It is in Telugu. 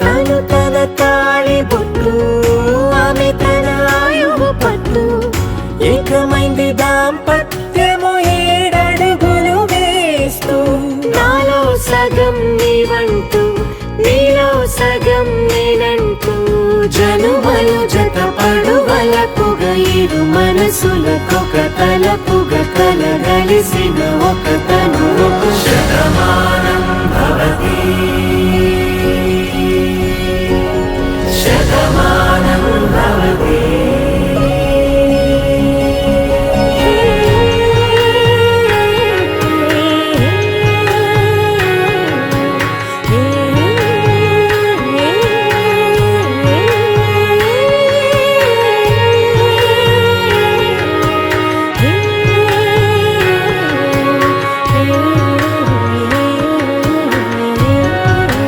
తను తన తాళి బొట్టు, ఆమె తన ఆయువు పట్టు, ఏకమైంది దాంపత్యము 7 అడుగులు వేస్తూ. నాలో సగం నీవంటూ, నీలో సగం నేనంటూ, జనుమలు జతపడువలపుగ ఇరు మనసులకొక తలపుగ కలగలిసిన ఒక తను. శతమానం భవతి